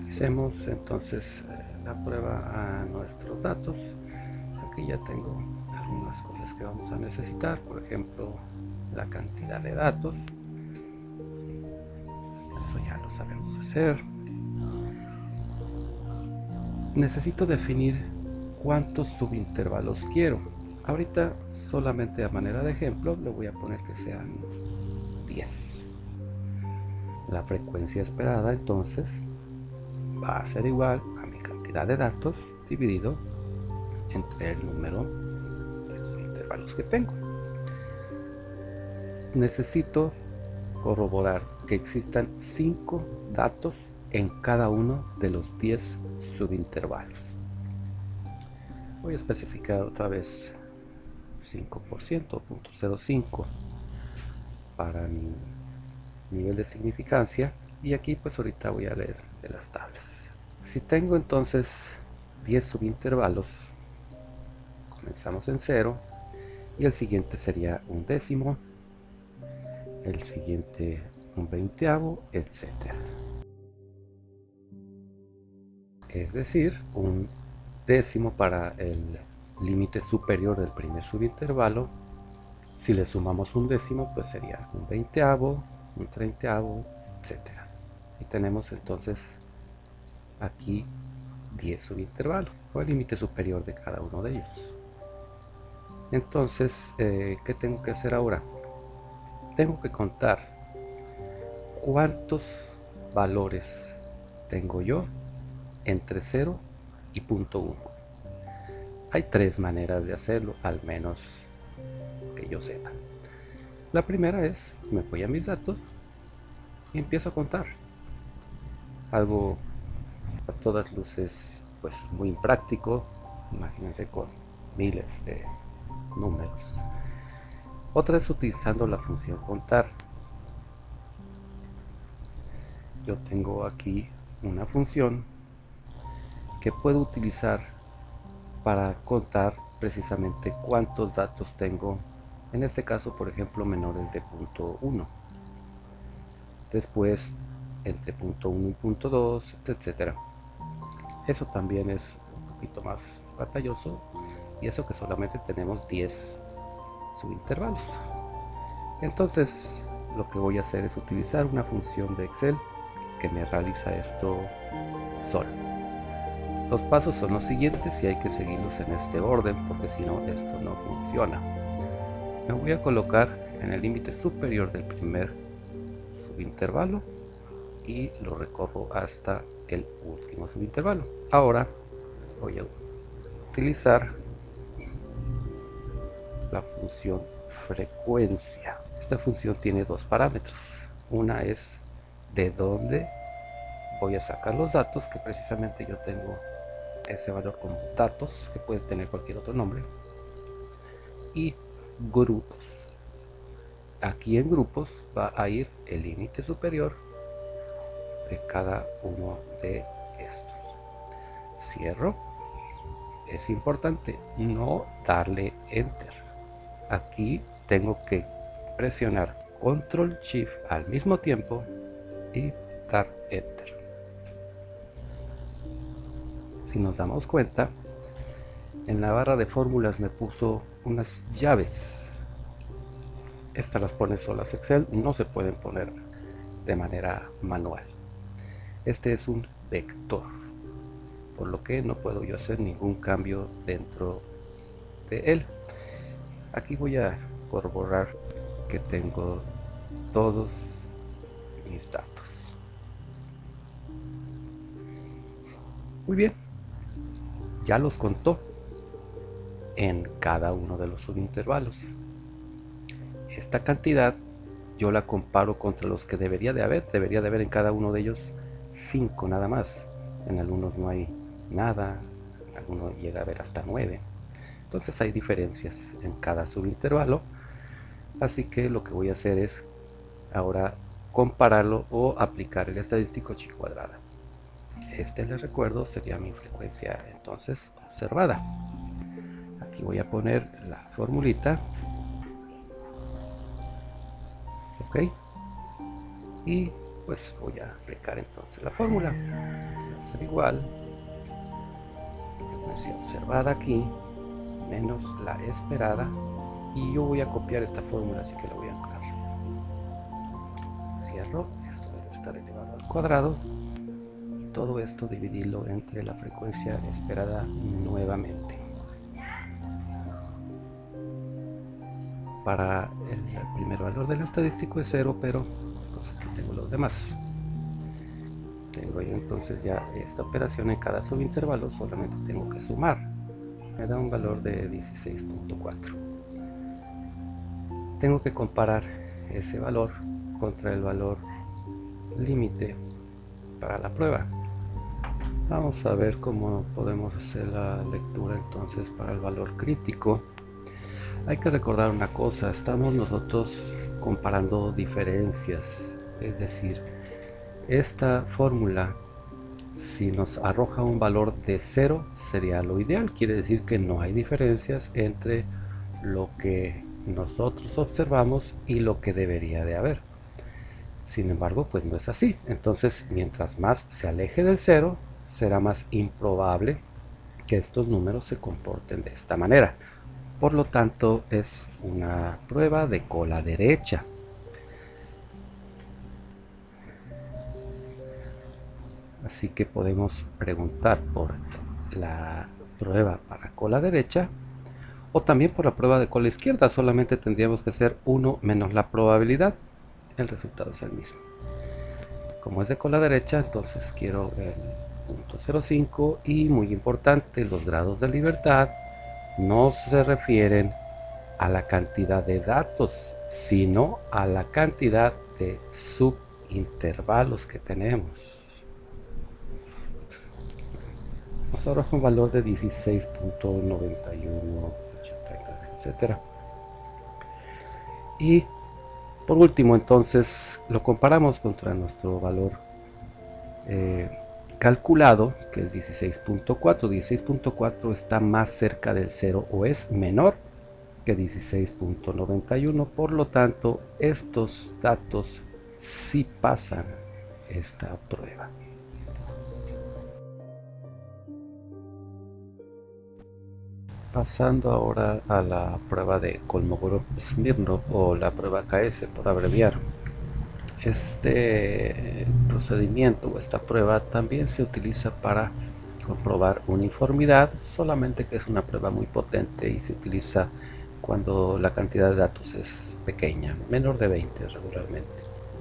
Hacemos entonces la prueba a nuestros datos. Aquí ya tengo algunas cosas que vamos a necesitar, por ejemplo la cantidad de datos. Eso ya lo sabemos hacer. Necesito definir cuántos subintervalos quiero. Ahorita solamente a manera de ejemplo le voy a poner que sean 10. La frecuencia esperada entonces va a ser igual a mi cantidad de datos dividido entre el número de subintervalos que tengo. Necesito corroborar que existan 5 datos en cada uno de los 10 subintervalos. Voy a especificar otra vez 5%, 0.05 para mi nivel de significancia, y aquí pues ahorita voy a leer de las tablas. Si tengo entonces 10 subintervalos, comenzamos en 0 y el siguiente sería un décimo, el siguiente un veinteavo, etc. Es decir, un décimo para el límite superior del primer subintervalo. Si le sumamos un décimo, pues sería un veinteavo, un treintaavo, etc. Y tenemos entonces aquí 10 subintervalos, o el límite superior de cada uno de ellos. Entonces, ¿qué tengo que hacer ahora? Tengo que contar cuántos valores tengo yo entre 0 y 0.1. Hay 3 maneras de hacerlo, al menos que yo sepa. La primera es, me voy a mis datos y empiezo a contar. Algo a todas luces pues muy impráctico, imagínense con miles de números. Otra es utilizando la función contar. Yo tengo aquí una función que puedo utilizar para contar precisamente cuántos datos tengo, en este caso por ejemplo menores de 0.1, después entre 0.1 y 0.2, etcétera. Eso también es un poquito más batalloso, y eso que solamente tenemos 10 subintervalos. Entonces lo que voy a hacer es utilizar una función de Excel que me realiza esto solo. Los pasos son los siguientes y hay que seguirlos en este orden, porque si no esto no funciona. Me voy a colocar en el límite superior del primer subintervalo y lo recorro hasta el último subintervalo. Ahora voy a utilizar la función frecuencia. Esta función tiene dos parámetros. Una es de dónde voy a sacar los datos, que precisamente yo tengo ese valor como datos, que puede tener cualquier otro nombre, y grupos. Aquí en grupos va a ir el límite superior de cada uno de estos. Cierro. Es importante no darle enter. Aquí tengo que presionar control shift al mismo tiempo y dar enter. Si nos damos cuenta, en la barra de fórmulas me puso unas llaves. Estas las pone solas Excel, no se pueden poner de manera manual. Este es un vector, por lo que no puedo yo hacer ningún cambio dentro de él. Aquí voy a corroborar que tengo todos mis datos. Muy bien, ya los contó en cada uno de los subintervalos. Esta cantidad yo la comparo contra los que debería de haber en cada uno de ellos 5 nada más. En algunos no hay nada, en algunos llega a haber hasta 9. Entonces hay diferencias en cada subintervalo, así que lo que voy a hacer es ahora compararlo o aplicar el estadístico chi cuadrada. Este, les recuerdo, sería mi frecuencia entonces observada. Aquí voy a poner la formulita, ok, y pues voy a aplicar entonces la fórmula. Va a ser igual frecuencia observada aquí menos la esperada, y yo voy a copiar esta fórmula, así que la voy a anclar. Cierro, esto debe estar elevado al cuadrado, y todo esto dividirlo entre la frecuencia esperada nuevamente. Para el primer valor del estadístico es 0, pero pues aquí tengo los demás. Tengo ahí entonces ya esta operación en cada subintervalo, solamente tengo que sumar. Me da un valor de 16.4. Tengo que comparar ese valor contra el valor límite para la prueba. Vamos a ver cómo podemos hacer la lectura entonces para el valor crítico. Hay que recordar una cosa, estamos nosotros comparando diferencias, es decir, esta fórmula, si nos arroja un valor de 0, sería lo ideal, quiere decir que no hay diferencias entre lo que nosotros observamos y lo que debería de haber. Sin embargo, pues no es así. Entonces, mientras más se aleje del 0, será más improbable que estos números se comporten de esta manera. Por lo tanto, es una prueba de cola derecha. Así que podemos preguntar por la prueba para cola derecha o también por la prueba de cola izquierda. Solamente tendríamos que hacer 1 menos la probabilidad. El resultado es el mismo. Como es de cola derecha, entonces quiero el punto 0,5, y muy importante, los grados de libertad no se refieren a la cantidad de datos, sino a la cantidad de subintervalos que tenemos. Nos arroja un valor de 16.91, etcétera. Y por último, entonces, lo comparamos contra nuestro valor calculado, que es 16.4. 16.4 está más cerca del 0 o es menor que 16.91. Por lo tanto, estos datos sí pasan esta prueba. Pasando ahora a la prueba de Kolmogorov-Smirnov, o la prueba KS por abreviar. Este procedimiento o esta prueba también se utiliza para comprobar uniformidad, solamente que es una prueba muy potente y se utiliza cuando la cantidad de datos es pequeña, menor de 20 regularmente.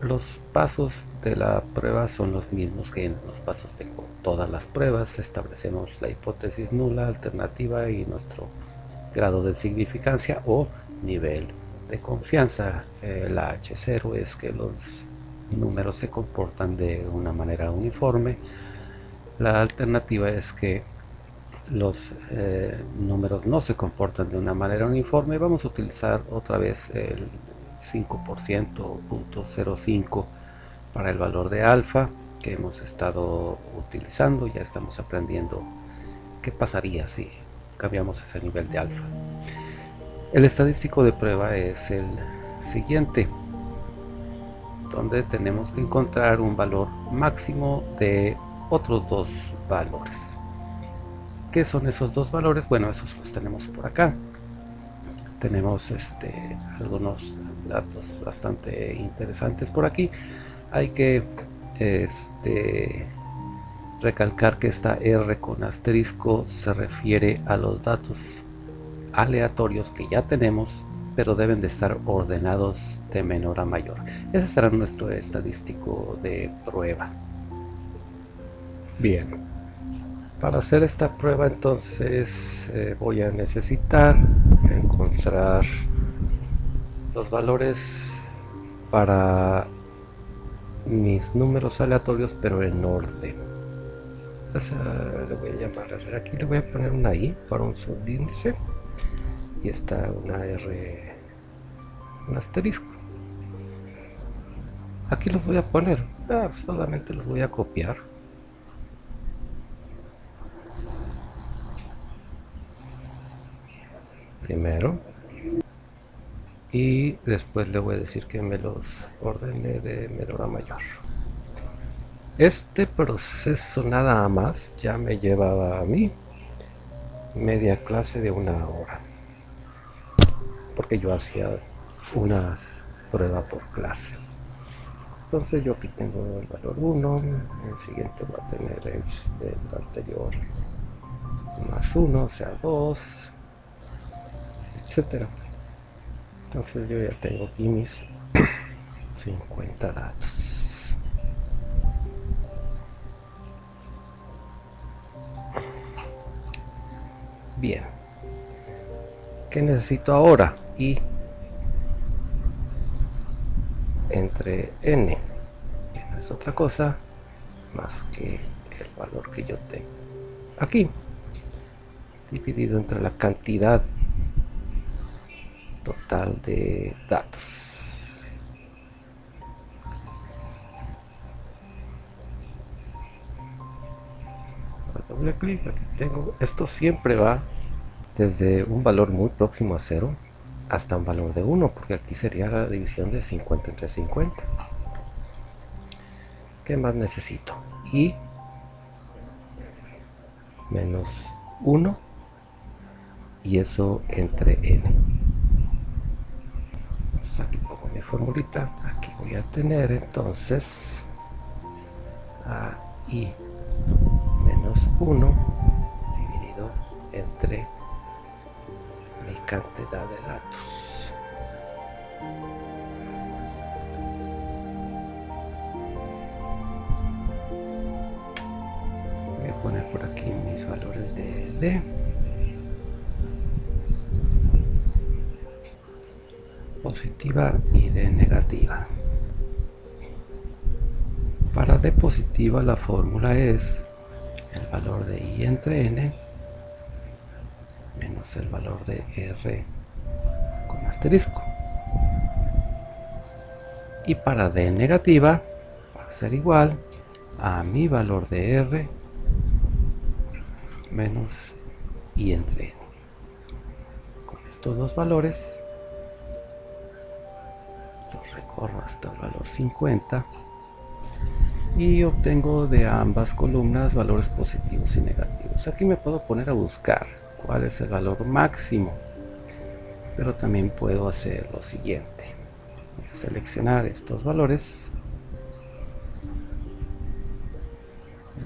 Los pasos de la prueba son los mismos que en los pasos de todas las pruebas. Establecemos la hipótesis nula, alternativa y nuestro grado de significancia o nivel de confianza. La H0 es que los números se comportan de una manera uniforme. La alternativa es que los números no se comportan de una manera uniforme. Vamos a utilizar otra vez el 5% o 0.05 para el valor de alfa que hemos estado utilizando. Ya estamos aprendiendo qué pasaría si cambiamos ese nivel de alfa. El estadístico de prueba es el siguiente, donde tenemos que encontrar un valor máximo de otros dos valores. ¿Qué son esos dos valores? Bueno, esos los tenemos por acá. Tenemos algunos datos bastante interesantes por aquí. Hay que recalcar que esta R con asterisco se refiere a los datos aleatorios que ya tenemos, pero deben de estar ordenados de menor a mayor. Ese será nuestro estadístico de prueba. Bien, para hacer esta prueba entonces voy a necesitar encontrar los valores para mis números aleatorios, pero en orden. Entonces, le voy a llamar, aquí le voy a poner una I para un subíndice y está una R, un asterisco. Aquí los voy a poner, solamente los voy a copiar. Primero, y después le voy a decir que me los ordene de menor a mayor. Este proceso nada más ya me llevaba a mí media clase de 1 hora, porque yo hacía una prueba por clase. Entonces yo aquí tengo el valor 1, el siguiente va a tener el anterior más 1, o sea 2, etcétera. Entonces yo ya tengo aquí mis 50 datos. Bien, ¿qué necesito ahora? Y entre n, que no es otra cosa más que el valor que yo tengo aquí, dividido entre la cantidad total de datos. Doble clic, aquí tengo. Esto siempre va desde un valor muy próximo a 0 hasta un valor de 1, porque aquí sería la división de 50 entre 50. ¿Qué más necesito? Y menos 1, y eso entre n. Entonces aquí pongo mi formulita. Aquí voy a tener entonces a i menos 1 dividido entre mi cantidad de datos. Voy a poner por aquí mis valores de D. Positiva y D negativa. Para D positiva la fórmula es el valor de I entre N menos el valor de R con asterisco. Y para D negativa va a ser igual a mi valor de R menos I entre N. Con estos dos valores los recorro hasta el valor 50 y obtengo de ambas columnas valores positivos y negativos. Aquí me puedo poner a buscar cuál es el valor máximo, pero también puedo hacer lo siguiente: voy a seleccionar estos valores,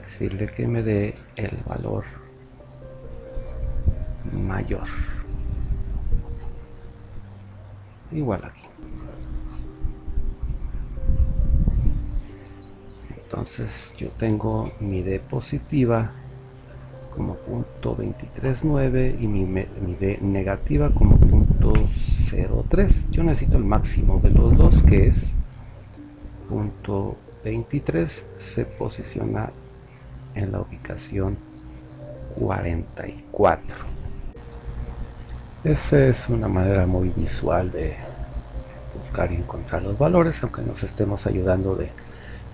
decirle que me dé el valor mayor, igual aquí. Entonces yo tengo mi D positiva como punto 23.9 y mi D negativa como punto 0.3. Yo necesito el máximo de los dos, que es punto 23. Se posiciona en la ubicación 44. Esa es una manera muy visual de buscar y encontrar los valores, aunque nos estemos ayudando de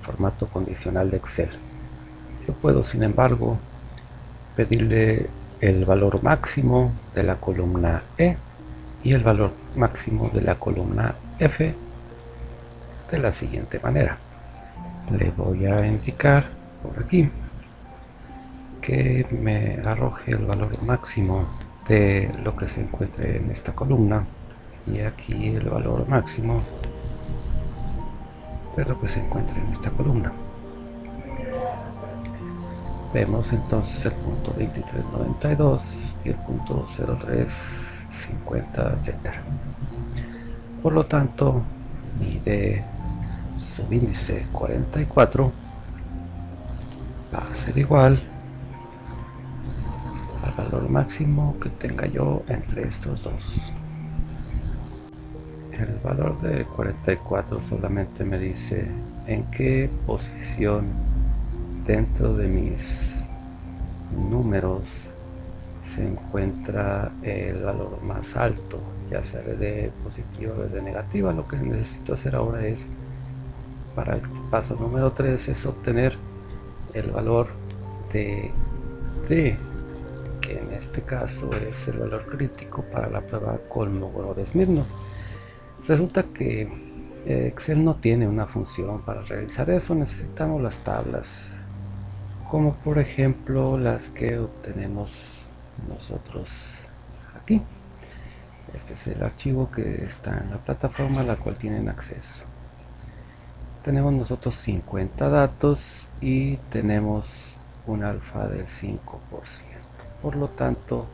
formato condicional de Excel. Yo puedo, sin embargo, pedirle el valor máximo de la columna E y el valor máximo de la columna F de la siguiente manera. Le voy a indicar por aquí que me arroje el valor máximo de lo que se encuentre en esta columna y aquí el valor máximo de lo que se encuentra en esta columna. Vemos entonces el punto 23.92 y el punto 0.350, etc. Por lo tanto, mi D subíndice 44 va a ser igual al valor máximo que tenga yo entre estos dos. El valor de 44 solamente me dice en qué posición dentro de mis números se encuentra el valor más alto, ya sea de positiva o de negativa. Lo que necesito hacer ahora es, para el paso número 3, es obtener el valor de D, que en este caso es el valor crítico para la prueba Kolmogorov-Smirnov. Resulta que Excel no tiene una función para realizar eso, necesitamos las tablas, como por ejemplo las que obtenemos nosotros aquí. Este es el archivo que está en la plataforma a la cual tienen acceso. Tenemos nosotros 50 datos y tenemos un alfa del 5%. Por lo tanto,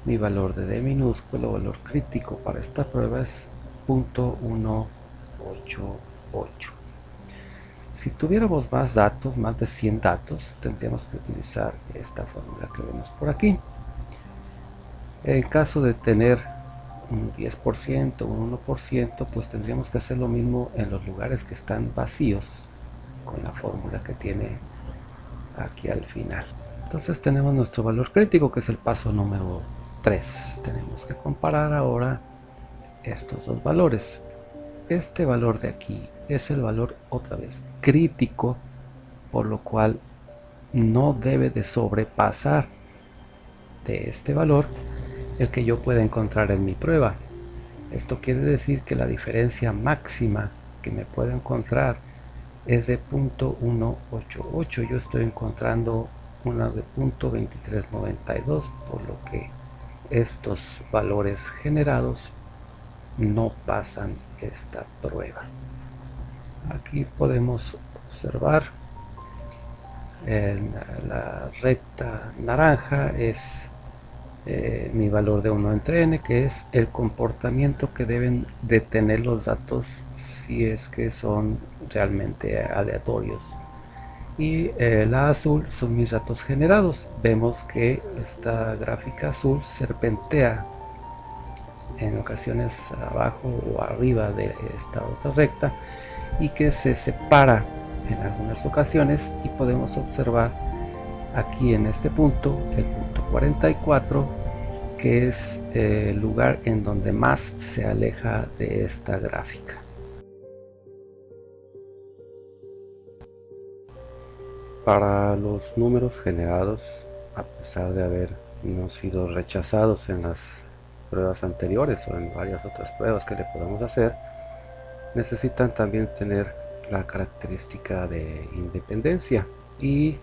mi valor de D minúsculo, valor crítico para esta prueba es 0.188. Si tuviéramos más datos, más de 100 datos, tendríamos que utilizar esta fórmula que vemos por aquí. En caso de tener un 10%, un 1%, pues tendríamos que hacer lo mismo en los lugares que están vacíos con la fórmula que tiene aquí al final. Entonces tenemos nuestro valor crítico, que es el paso número 3. Tenemos que comparar ahora estos dos valores. Este valor de aquí es el valor otra vez crítico, por lo cual no debe de sobrepasar de este valor el que yo pueda encontrar en mi prueba. Esto quiere decir que la diferencia máxima que me puedo encontrar es de 0.188. Yo estoy encontrando una de 0.2392, por lo que estos valores generados no pasan esta prueba. Aquí podemos observar en la recta naranja es mi valor de 1 entre n, que es el comportamiento que deben de tener los datos si es que son realmente aleatorios. Y la azul son mis datos generados. Vemos que esta gráfica azul serpentea en ocasiones abajo o arriba de esta otra recta y que se separa en algunas ocasiones, y podemos observar aquí en este punto, el punto 44, que es el lugar en donde más se aleja de esta gráfica. Para los números generados, a pesar de haber no sido rechazados en las pruebas anteriores o en varias otras pruebas que le podamos hacer, necesitan también tener la característica de independencia, y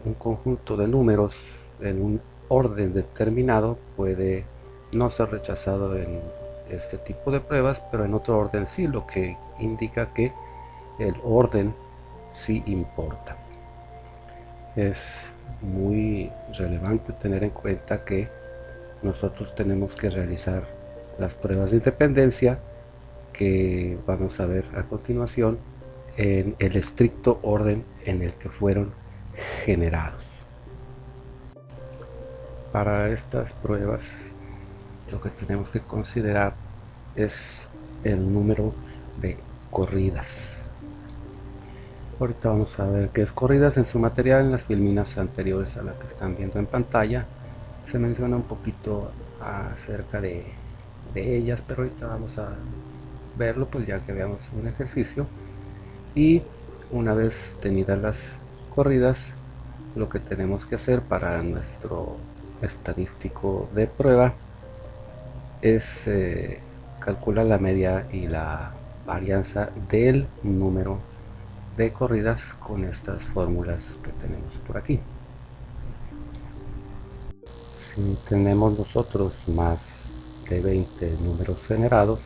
un conjunto de números en un orden determinado puede no ser rechazado en este tipo de pruebas, pero en otro orden sí, lo que indica que el orden sí importa. Es muy relevante tener en cuenta que nosotros tenemos que realizar las pruebas de independencia que vamos a ver a continuación en el estricto orden en el que fueron generados. Para estas pruebas lo que tenemos que considerar es el número de corridas. Ahorita vamos a ver qué es corridas. En su material, en las filminas anteriores a la que están viendo en pantalla, se menciona un poquito acerca de ellas, pero ahorita vamos a verlo pues ya que veamos un ejercicio. Y una vez tenidas las corridas, lo que tenemos que hacer para nuestro estadístico de prueba es calcular la media y la varianza del número de corridas con estas fórmulas que tenemos por aquí. Si tenemos nosotros más de 20 números generados,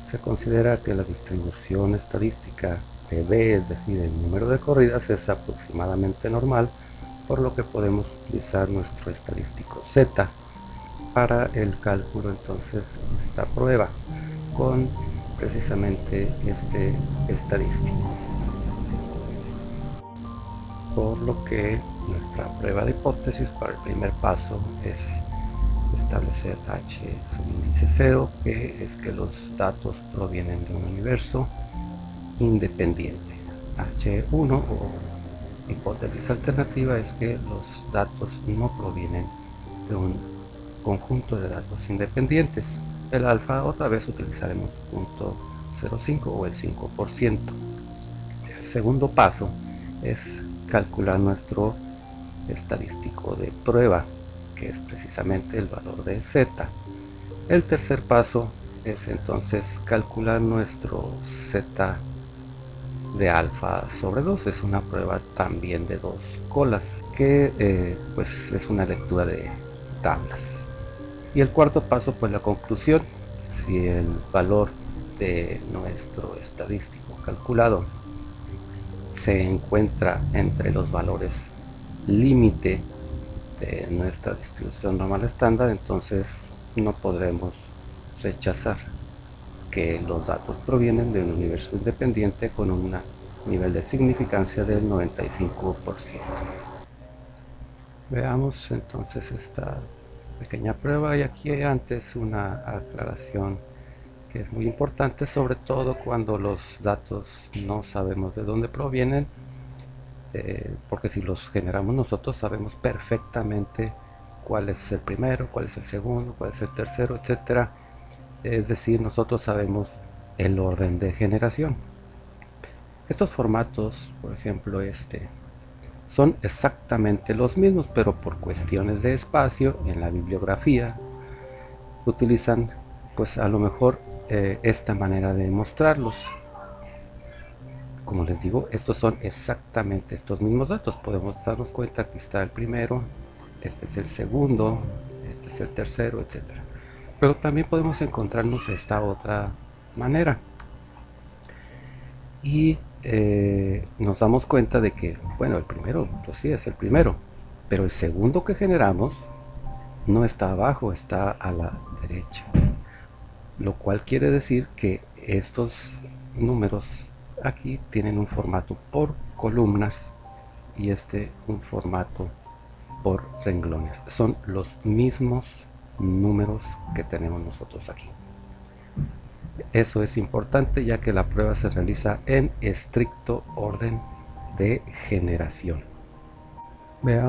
se considera que la distribución estadística de B, es decir, el número de corridas, es aproximadamente normal, por lo que podemos utilizar nuestro estadístico Z para el cálculo entonces de esta prueba con precisamente este estadístico. Por lo que nuestra prueba de hipótesis para el primer paso es establecer H subíndice 0, que es que los datos provienen de un universo independiente. H1 o hipótesis alternativa es que los datos no provienen de un conjunto de datos independientes. El alfa otra vez utilizaremos 0.05 o el 5%. El segundo paso es calcular nuestro estadístico de prueba, que es precisamente el valor de Z. El tercer paso es entonces calcular nuestro z de alfa sobre 2. Es una prueba también de dos colas, que pues es una lectura de tablas. Y el cuarto paso, pues la conclusión. Si el valor de nuestro estadístico calculado se encuentra entre los valores límite de nuestra distribución normal estándar, entonces no podremos rechazar que los datos provienen de un universo independiente con un nivel de significancia del 95%. Veamos entonces esta pequeña prueba, y aquí hay antes una aclaración que es muy importante, sobre todo cuando los datos no sabemos de dónde provienen, porque si los generamos nosotros sabemos perfectamente cuál es el primero, cuál es el segundo, cuál es el tercero, etcétera. Es decir, nosotros sabemos el orden de generación. Estos formatos, por ejemplo son exactamente los mismos, pero por cuestiones de espacio en la bibliografía utilizan pues a lo mejor esta manera de mostrarlos. Como les digo, estos son exactamente estos mismos datos. Podemos darnos cuenta que está el primero, este es el segundo, este es el tercero, etcétera. Pero también podemos encontrarnos esta otra manera. Y nos damos cuenta de que, bueno, el primero, pues sí, es el primero, pero el segundo que generamos no está abajo, está a la derecha. Lo cual quiere decir que estos números aquí tienen un formato por columnas y un formato por renglones. Son los mismos números que tenemos nosotros aquí. Eso es importante, ya que la prueba se realiza en estricto orden de generación. Veamos